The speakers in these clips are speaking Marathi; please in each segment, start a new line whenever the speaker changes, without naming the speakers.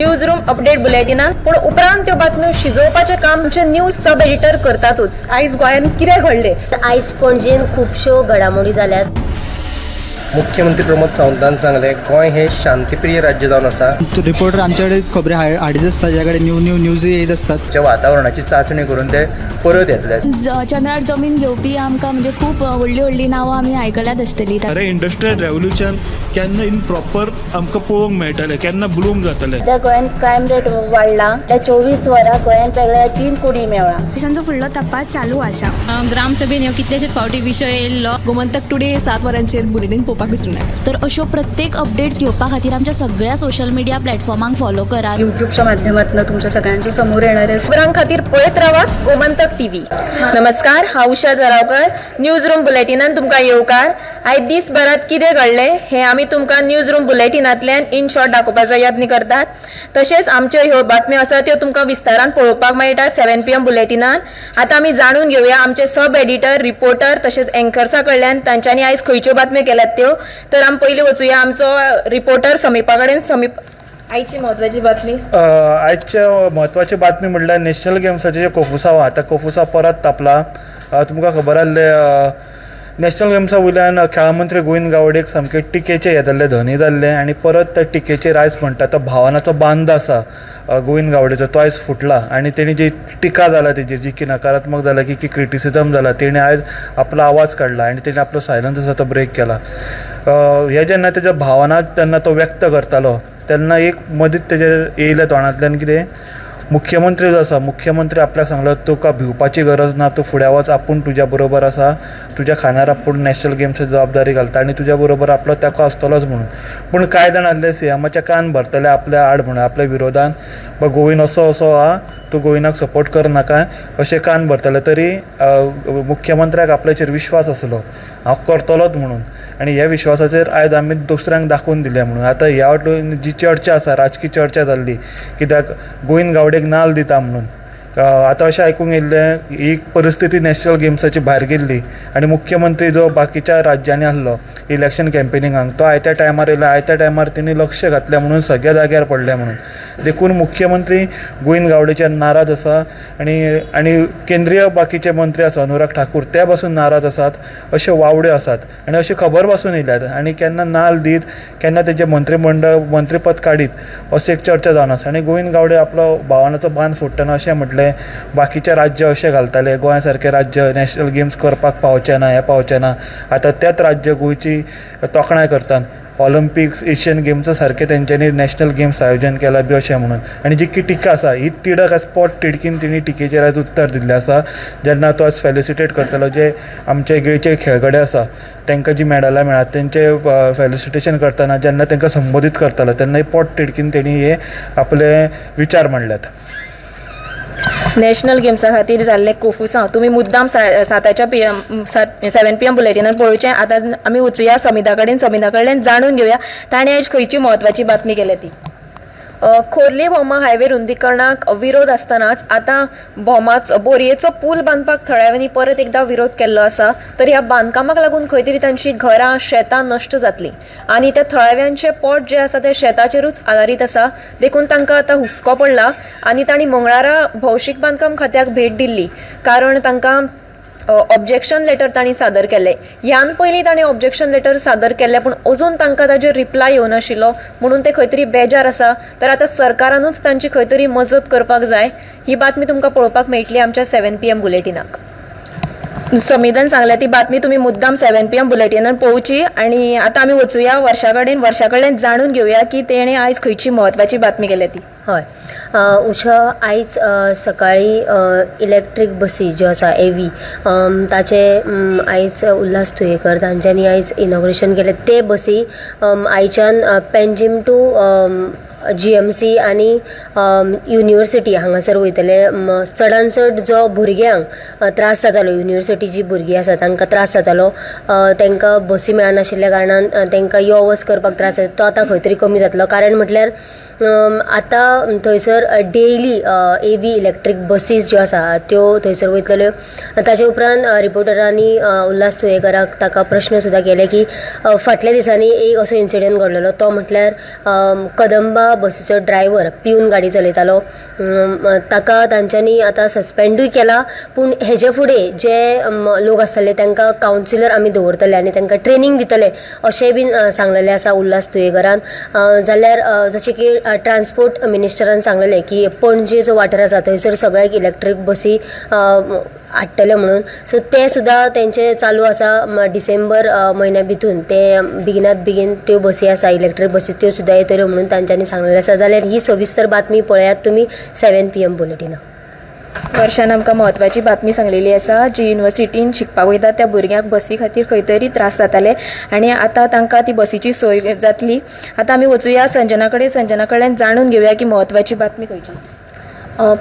न्यूज रूम अपडेट बुलेटिनात पूण उपरांत त्यो बातम्यो शिजोवपाचें काम आमचे न्यूज सब एडिटर करतातूच। आयज गोंयांत कितें घडलें?
आयज पणजेन खुबश्यो घडामोडी जाल्यात।
मुख्यमंत्री प्रमोद सावंतान सांगले गोंय हे शांतीप्रिय राज्य जावन आसा।
रिपोर्टर आमच्याकडे खबरी हाडीत आसतात, ज्याकडे न्यूज येत असतात।
जे वातावरणाची चाचणी करून ते परत येतले।
चंद्रार जमीन घेवपी आमकां म्हणजे खूब व्हडली नांवां आमी आयकल्यात आसतली।
अरे इंडस्ट्रियल रेवल्युशन केन्ना इन प्रॉपर आमकां पळोवंक मेळटलें, केन्ना ब्लूम जातलें।
त्या गोंयांत क्रायम रेट वाडला। त्या 24 वरां गोंयांत वेगळ्या 3 कोडी मेळ्ळा।
देशांचो फुडलो तपास चालू आसा। ग्रामसभेन ह्यो कितलेशेच फावटी विशय येयल्लो। गोमंतक टुडे 7 वरांचेर बुलेटिन पळोवपाक विसरूं नाका। तर अश्यो प्रत्येक अपडेट्स घेवपा खातीर आमच्या सगळ्या सोशल मिडिया प्लॅटफॉर्मांक फॉलो करा।
यूट्यूबच्या माध्यमातून तुमच्या सगळ्यांच्या समोर येणारे
खबरां खातीर पळयत रावात गोमंतक टीव्ही। नमस्कार, हांव उशा जरावकर। न्यूज रूम बुलेटिनान तुमकां येवकार। आयज दिसभरात कितें घडलें हें आमी तुमकां न्यूज रूम बुलेटिनांतल्यान इन शॉर्ट दाखोवपाचो यत्न करतात। तशेंच आमच्यो ह्यो बातम्यो आसा त्यो तुमकां विस्तारान पळोवपाक मेळटा 7 PM बुलेटिनान। आतां आमी जाणून घेवया आमचे सब एडिटर, रिपोर्टर तशेंच एंकर्सा कडल्यान तांच्यांनी आयज खंयच्यो बातम्यो केल्यात त्यो। तर आमी पयलीं वचुया आमचो रिपोर्टर समीपा कडेन। समीप, आयची म्हत्वाची बातमी।
आयचे म्हत्वाची बातमी म्हणल्यार नॅशनल गेम्साचे जे कोफुसांव आहा, त्या कोफुसांव परत तापला। तुमकां खबर आसलें नॅशनल गेम्सा वयल्यान खेळा मंत्री गोविंद गावडेक सामके टिकेचे येताले, धनी जाल्ले आनी परत त्या टिकेचेर आयज म्हणटा तो भावनाचो बांद आसा गोविंद गावडेचो, तो आयज फुटला। आनी तेणी जी टिका जाला तेजेर, जी की नकारात्मक जाला, की क्रिटिसिजम जाला, तेणी आयज आपलो आवाज काडला आनी तेणी आपलो सायलन्स आसा तो ब्रेक केला। हे जेन्ना तेज्या भावना तेन्ना तो व्यक्त करतालो तेन्ना एक मदींच तेजे येयल्या तोंडांतल्यान कितें, मुख्यमंत्री जो आसा, मुख्यमंत्री आपल्याक सांगलो तुका भिवपाची गरज ना, तूं फुडें वच, आपूण तुज्या बरोबर आसा, तुज्या खांद्यार आपूण नॅशनल गेम्साची जबाबदारी घालता आनी तुज्या बरोबर आपलो तेंको आसतलोच म्हणून। पूण कांय जाण आसले सीएमाचे कान भरतले आपल्या आड म्हणून, आपल्या विरोधान गोविंद असो आहा, तूं गोविंदाक सपोर्ट करनाका अशें कान भरतले। तरी मुख्यमंत्र्याक आपल्याचेर विश्वास आसलो, हांव करतलोच म्हणून, आनी ह्या विश्वासाचेर आयज आमी दुसऱ्यांक दाखोवन दिलें म्हणून। आतां ह्या वाटेन जी चर्चा आसा, राजकीय चर्चा जाल्ली, कित्याक गोविंद गावडेक नाल दिता म्हणून। आतां अशें आयकूंक येयल्लें ही परिस्थिती नॅशनल गेम्साची भायर गेल्ली आनी मुख्यमंत्री जो बाकीच्या राज्यांनी आसलो इलेक्शन कॅम्पेनिंगाक, तो आयत्या टायमार येयलो, आयत्या टायमार तेणी लक्ष घातलें म्हणून सगळ्या जाग्यार पडलें म्हणून। देखून मुख्यमंत्री गोविंद गावडेचेर नाराज आसा आनी केंद्रीय बाकीचे मंत्री आसा अनुराग ठाकूर, ते पासून नाराज आसात, अश्यो वावड्यो आसात आनी अशी खबर पासून येयल्यात। आनी केन्ना नाल दीत, केन्ना तेजें मंत्रीपद काडीत अशी एक चर्चा जावन आसा। आनी गोविंद गावडे आपलो भावनाचो बांद फोडटना अशें म्हटलें बाकीचे राज्य अशें घालताले, गोंया सारकें राज्य नॅशनल गेम्स करपाक पावचें ना, हें पावचें ना। आतां तेच राज्य गोंयची तोखणाय करतात, ऑलिंपिक्स, एशियन गेम्सा सारकें तेंच्यांनी नॅशनल गेम्स आयोजन केलां बी अशें म्हणून। आनी जी टिका आसा ही तिडक आयज पोट तिडकीन तेणी टिकेचेर आयज उत्तर दिल्लें आसा। जेन्ना तो आयज फेलिसिटेट करतलो जे आमचे गोंयचे खेळगडे आसा तांकां जी मेडलां मेळ्ळात तेंचे फेलिसिटेशन करतना जेन्ना तांकां संबोधीत करतलो तेन्ना पोट तिडकीन तेणी हे आपले विचार मांडल्यात।
नॅशनल गेम्सा खातीर जाल्ले कोफुसांव तुमी मुद्दाम 7 PM बुलेटिनान पळोवचें। आतां आमी वचुया समिता कडेन। समिता कडल्यान जाणून घेवया ताणें आयज खंयची म्हत्वाची बातमी केल्या ती। खोर्ले भोमा हायवे रुंदीकरणाक विरोध आसतनाच आतां बोरयेचो पूल बांदपाक थळाव्यांनी परत एकदां विरोध केल्लो आसा। तर ह्या बांदकामाक लागून खंय तरी तांची घरां, शेतां नश्ट जातलीं आनी त्या थळाव्यांचें पोट जें आसा तें शेताचेरूच आदारीत आसा। देखून तांकां आतां हुस्को पडला आनी तांणी मंगळारा भौशीक बांदकाम खात्याक भेट दिल्ली, कारण तांकां ऑब्जेक्शन लेटर तांणी सादर केल्लें। ह्यान पयलीं ताणें ऑब्जेक्शन लेटर सादर केल्लें पूण अजून तांकां ताजेर रिप्लाय येवनाशिल्लो म्हणून ते खंय तरी बेजार आसा। तर आतां सरकारानूच तांची खंय तरी मजत करपाक जाय। ही बातमी तुमकां पळोवपाक मेळटली आमच्या 7 PM बुलेटिनाक। समितान सांगल्या ती बातमी तुमी मुद्दाम 7 PM बुलेटिनान पळोवची। आनी आतां आमी वचुया वर्षा कडेन। वर्षा कडल्यान जाणून घेवया की तेणें आयज खंयची म्हत्वाची बातमी केल्या ती।
हय, उशा आयज सकाळी इलेक्ट्रीक बसी ज्यो आसा एवी ताचे आयज उल्हास तुयेकर तांच्यांनी आयज इनॉग्रेशन केलें। ते बसी आयच्यान पेंजीम टू GMC आनी युनिवर्सिटी हांगासर वयतले। चडान चड जो भुरग्यांक त्रास जातालो, युनिवर्सिटी जी भुरगीं आसा तांकां त्रास जातालो, तांकां बसी मेळनाशिल्ल्या कारणान तांकां यो वच करपाक त्रास जाता, तो आतां खंय तरी कमी जातलो। कारण म्हटल्यार आतां थंयसर डेली एवी इलेक्ट्रीक बसीस ज्यो आसा त्यो थंयसर वयतल्यो। ताचे उपरांत रिपोर्टरांनी उल्हास तुयेकराक ताका प्रश्न सुद्दां केले की फाटल्या दिसांनी एक असो इन्सिडंट घडलेलो, तो म्हटल्यार कदंबा बसीचो ड्रायव्हर पिवन गाडी चलयतालो ताका तांच्यांनी आतां सस्पेंडूय केला. पूण हेजे फुडें जे लोक आसतले तांकां कावन्सिलर आमी दवरतले आनी तांकां ट्रेनींग दितले अशेंय बीन सांगलेलें आसा उल्हास तुयेकरान. जाल्यार जशें की ट्रान्सपोर्ट मिनिस्टरान सांगलेलें की पणजे जो वाठार आसा थंयसर सगळ्याक इलेक्ट्रीक बसी हाडटले म्हणून. सो ते सुद्दां तेंचे चालू आसा डिसेंबर म्हयन्या भितून ते बेगिनात बेगीन त्यो बसी आसा इलेक्ट्रीक बसी त्यो सुद्दां येतल्यो म्हणून तांच्यांनी सांगलेलें आसा. जाल्यार ही सविस्तर बातमी पळयात तुमी 7 PM बुलेटिना.
वर्षान आमकां म्हत्वाची बातमी सांगलेली आसा. जी युनिवर्सिटीन शिकपाक वयता त्या भुरग्यांक बसी खातीर खंय तरी त्रास जाताले आनी आतां तांकां ती बसीची सोय जातली. आतां आमी वचुया संजना कडल्यान जाणून घेवया की म्हत्वाची बातमी खंयची.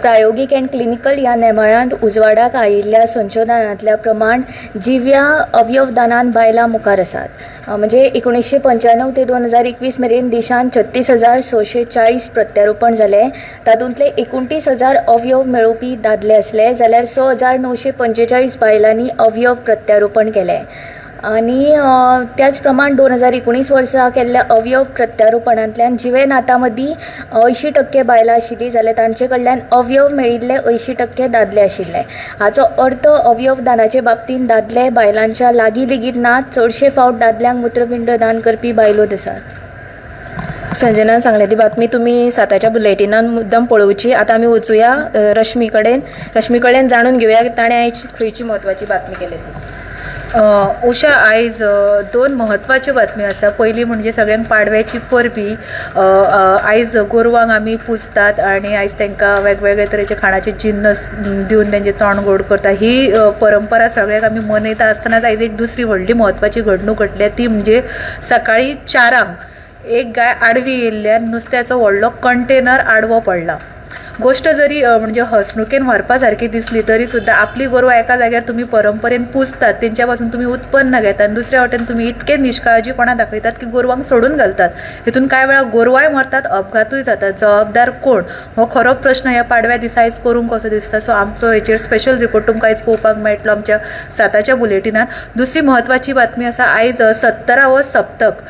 प्रायोगीक अँड क्लिनिकल ह्या नेमाळ्यांत उजवाडाक आयिल्ल्या संशोधनांतल्या प्रमाण जिव्या अवयवदानान बायलां मुखार आसात. म्हणजे 1995 ते 2021 मेरेन देशांत 36,640 प्रत्यारोपण जाले. तातूंतले 29,000 अवयव मेळोवपी दादले आसले जाल्यार 6,945 बायलांनी अवयव प्रत्यारोपण केले. आनी त्याच प्रमाण 2019 वर्सा केल्ल्या अवयव प्रत्यारोपणांतल्यान जिवे नाता मदीं 80% बायलां आशिल्लीं जाल्यार तांचे कडल्यान अवयव मेळिल्ले 80% दादले आशिल्ले. हाचो अर्थ अवयव दानाचे बाबतींत दादले बायलांच्या लागीं लेगीत नात. चडशे फावट दादल्यांक मुत्रपिंड दान करपी बायलोच आसात.
संजनान सांगले ती बातमी तुमी 7च्या बुलेटिनान मुद्दम पळोवची. आतां आमी वचुया रश्मी कडेन जाणून घेवया की ताणें आयज खंयची म्हत्वाची बातमी केली ती.
उशा आयज 2 म्हत्वाच्यो बातम्यो आसा. पयली म्हणजे सगळ्यांक पाडव्याची परबी. आयज गोरवांक आमी पुजतात आनी आयज तांकां वेगवेगळे तरेचे खाणाचे जिन्नस दिवन तेंचे तोंड गोड करता. ही परंपरा सगळ्याक आमी मनयता आसतनाच आयज एक दुसरी व्हडली म्हत्वाची घडणूक घडल्या ती म्हणजे सकाळीं 4 एक गाय आडवी येयल्ल्यान नुस्त्याचो व्हडलो कंटेनर आडवो पडला. गोष्ट जरी म्हणजे हसणुकेन व्हरपा सारकी दिसली तरी सुद्दां आपली गोरवां एका जाग्यार तुमी परंपरेन पुजतात, तेंच्या पासून तुमी उत्पन्न घेतात, दुसऱ्या वाटेन तुमी इतके निश्काळजीपणा दाखयतात की गोरवांक सोडून घालतात. हितून कांय वेळा गोरवांय मरतात, अपघातूय जातात. जबाबदार कोण हो खरो प्रश्न ह्या पाडव्या दिसा आयज करूंक कसो दिसता. सो आमचो हेचेर स्पेशल रिपोर्ट तुमकां आयज पळोवपाक मेळटलो आमच्या 7च्या बुलेटिनान. दुसरी म्हत्वाची बातमी आसा. आयज 17वो सप्तक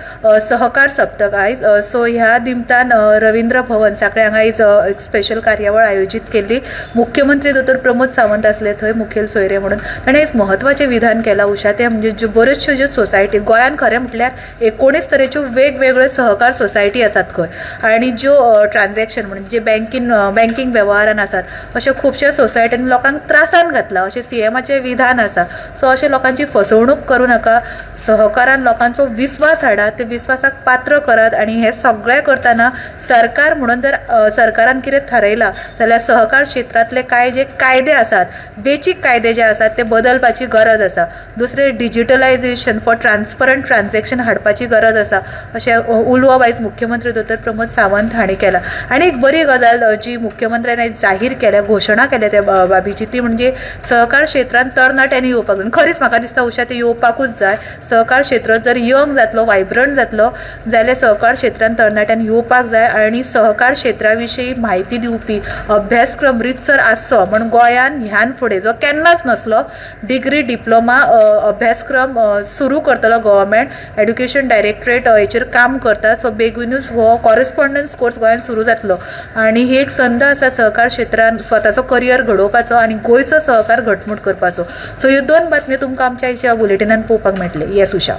सहकार सप्तक आयज. सो ह्या निमतान रवींद्र भवन सांखळे हांगा आयज एक स्पेशल कार्यावळ आयोजीत केल्ली. मुख्यमंत्री दोतोर प्रमोद सावंत आसले थंय मुखेल सोयरे म्हणून. ताणें एक म्हत्वाचें विधान केलां उशा. तें म्हणजे ज्यो बऱ्योचश्यो ज्यो सोसायटी गोंयांत खरें म्हटल्यार 19 तरेच्यो वेगवेगळ्यो सहकार सोसायटी आसात खंय आनी ज्यो ट्रान्झॅक्शन म्हणजे जे बँकींग वेव्हारान आसात अशे खुबशा सोसायटीन लोकांक त्रासान घातला अशें सीएमाचें विधान आसा. सो अशे लोकांची फसवणूक करूं नाका. सहकारान लोकांचो विस्वास हाडात, ते विस्वासाक पात्र करात आनी हें सगळें करतना सरकार म्हणून जर सरकारान कितें थारयलां जाल्यार सहकार क्षेत्रांतले जे कायदे आसात, बेसीक कायदे जे आसात ते बदलपाची गरज आसा. दुसरें डिजिटलायझेशन फॉर ट्रान्सपरंट ट्रान्झॅक्शन हाडपाची गरज आसा अशें उलोवप आयज मुख्यमंत्री दोतोर प्रमोद सावंत हांणी केलां. आनी एक बरी गजाल जी मुख्यमंत्र्यान आयज जाहीर केल्या, घोशणा केल्या त्या बाबीची, ती म्हणजे सहकार क्षेत्रांत तरणाट्यांनी येवपाक जाय. खरीच म्हाका दिसता उशा ते येवपाकूच जाय. सहकार क्षेत्र जर यंग जातलो, वायब्रंट जातलो जाल्यार सहकार क्षेत्रांत तरणाट्यांनी येवपाक जाय आनी सहकार क्षेत्रा विशीं म्हायती दिवपी अभ्यासक्रम रितसर आसचो म्हण गोंयान ह्यान फुडें जो केन्नाच नसलो डिग्री डिप्लोमा अभ्यासक्रम सुरू करतलो गव्हर्मेंट एड्युकेशन डायरेक्टरेट हेचेर काम करता. सो बेगीनूच हो कॉरेस्पॉन्डन्स कोर्स गोंयांत सुरू जातलो आनी ही एक संद आसा सहकार क्षेत्रांत स्वताचो करियर घडोवपाचो आनी गोंयचो सहकार घटमूट करपाचो. सो ह्यो 2 बातम्यो तुमकां आमच्या आयच्या बुलेटिनान पळोवपाक मेळटले. येस उशा.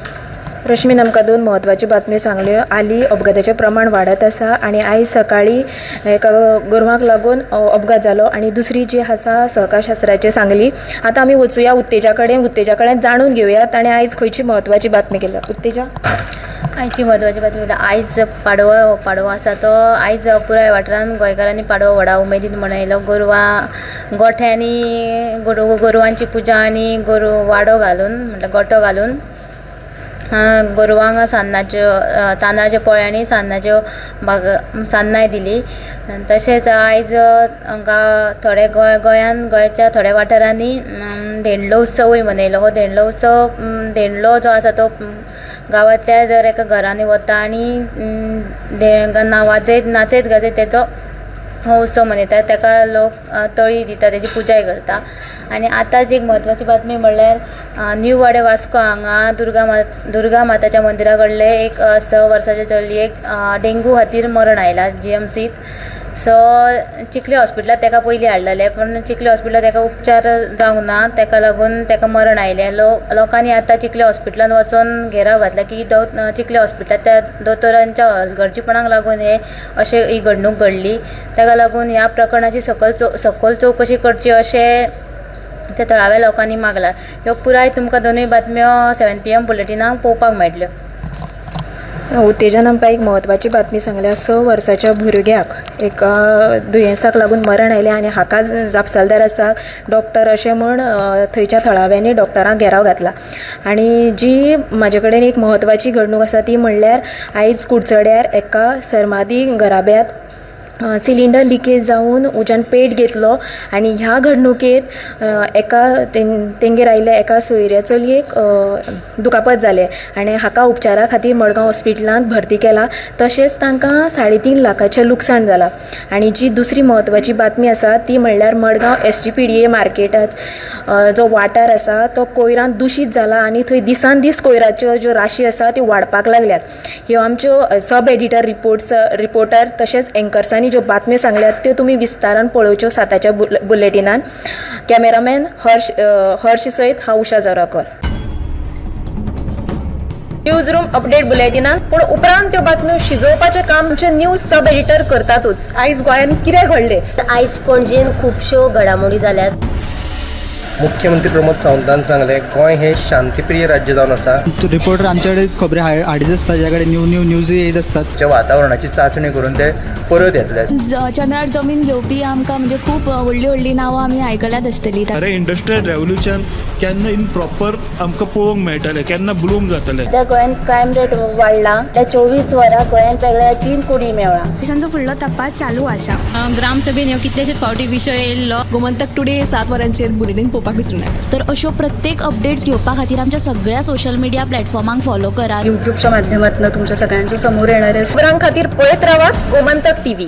रश्मीन आमकां 2 म्हत्वाच्यो बातम्यो सांगल्यो. हालीं अपघाताचें प्रमाण वाडत आसा आनी आयज सकाळीं एका गोरवांक लागून अपघात जालो आनी दुसरी जी आसा सहकारशास्त्राचें सांगली. आतां आमी वचुया उत्तेजा कडेन जाणून घेवया ताणें आयज खंयची म्हत्वाची बातमी केल्या. उत्तेजा,
आयची म्हत्वाची बातमी म्हणल्यार आयज पाडवो आसा तो आयज पुराय वाठारांत गोंयकारांनी पाडवो व्हडा उमेदीन मनयलो. गोरवां गोठ्यांनी गोरवांची पुजा आनी वाडो घालून म्हणल्यार गोठो घालून गोरवांक तांदळाच्या पोळ्यांनी सान्नाय दिली. तशेंच आयज थोडे गोंयच्या थोड्या वाठारांनी धेंडलो उत्सवूय मनयलो. हो धेंडलो जो आसा तो गांवांतल्या दर एका घरांनी वता आनी नाचयत गाजयत तेचो
हो उत्सव मनयतात ताका लोक तळी दिता तेजी पुजाय करता आनी आतांच एक म्हत्वाची बातमी म्हणल्यार न्यू वाडे वास्को हांगा दुर्गा माताच्या मंदिरा कडले एक 6 वर्साच्या चलयेक डेंगू खातीर मरण आयला GMCत. सो चिखली हॉस्पिटलांत ताका पयलीं हाडलेले पण चिखली हॉस्पिटलांत ताका उपचार जावंक ना ताका लागून ताका मरण आयलें. लोकांनी आतां चिखली हॉस्पिटलांत वचून घेराव घातला की चिखली हॉस्पिटलांत त्या दोतोरांच्या हलगर्जीपणाक लागून अशें ही घडणूक घडली. ताका लागून ह्या प्रकरणाची सखोल चवकशी करची अशें त्या थळाव्या लोकांनी मागला. ह्यो पुराय तुमकां दोनूय बातम्यो 7 PM बुलेटिनाक पळोवपाक मेळटल्यो.
उत्तेजन आमकां एक म्हत्वाची बातमी सांगल्या. 6 वर्साच्या भुरग्याक एक दुयेंसाक लागून मरण आयलें आनी हाका जापसालदार आसा डॉक्टर अशें म्हूण थंयच्या थळाव्यांनी डॉक्टरांक घेराव घातला. आनी जी म्हाजे कडेन एक म्हत्वाची घडणूक आसा ती म्हणल्यार आयज कुडचड्यार एका सरमादी घराब्यांत सिलिंडर लिकेज जावन उज्यान पेट घेतलो आनी ह्या घडणुकेत एका तेंगेर आयिल्ल्या एका सोयऱ्या चलयेक दुखापत जालें आनी हाका उपचारा खातीर मडगांव हॉस्पिटलांत भरती केला. तशेंच तांकां 3.5 लाखाचें लुकसाण जालां. आनी जी दुसरी म्हत्वाची बातमी आसा ती म्हणल्यार मडगांव SGPDA मार्केटांत जो वाठार आसा तो कोयरान दुशीत जाला आनी थंय दिसान दीस कोयराच्यो ज्यो राशी आसा त्यो वाडपाक लागल्यात. ह्यो आमच्यो सब एडिटर रिपोर्टर तशेंच एंकर्सांनी ज्यो बातम्यो सांगल्यात त्यो तुमी विस्तारान पळोवच्यो 7च्या बुलेटिनान. कॅमेरामॅन हर्ष सयत हांव उशा जोराकर. न्यूज रूम अपडेट बुलेटिनान पूण उपरांत त्यो बातम्यो शिजोवपाचें काम आमचे न्यूज सब एडिटर करतातूच.
आयज गोंयांत कितें घडलें
आयज पणजेन खुबश्यो घडामोडी जाल्यात.
मुख्यमंत्री प्रमोद सावंतान सांगलें गोंय हें शांतीप्रिय राज्य जावन आसा.
रिपोर्टर आमच्याकडे खबरी हाडीच आसता ज्याकडे न्यूज येत असतात.
वातावरणाची चाचणी करून ते परत येतले.
चंद्रार जमीन घेवपी आमकां म्हणजे खूब व्हडली नांवां आमी आयकल्यात आसतली.
अरे इंडस्ट्रियल रेवल्युशन केन्ना इन प्रॉपर आमकां पळोवंक मेळटलें केन्ना ब्लूम जातलें.
त्या गोंयांत क्रायम रेट वाडला. त्या 24 वरां गोंयांत वेगळ्या 3 कुडी मेळ्ळा.
देशांचो फुडलो तपास चालू आसा. ग्रामसभेन ह्यो कितलेशेच फावटी विशय येयल्लो. गोमंतक टुडे 7 वरांचेर बुलेटिन पळोवपाक विसरूं नाका. तर अश्यो प्रत्येक अपडेट्स घेवपा खातीर आमच्या सगळ्या सोशल मिडिया प्लॅटफॉर्मांक फॉलो करा.
यूट्यूबच्या माध्यमातून तुमच्या सगळ्यांच्या समोर येणाऱ्या
खबरां खातीर पळयत रावात गोमंतक TV.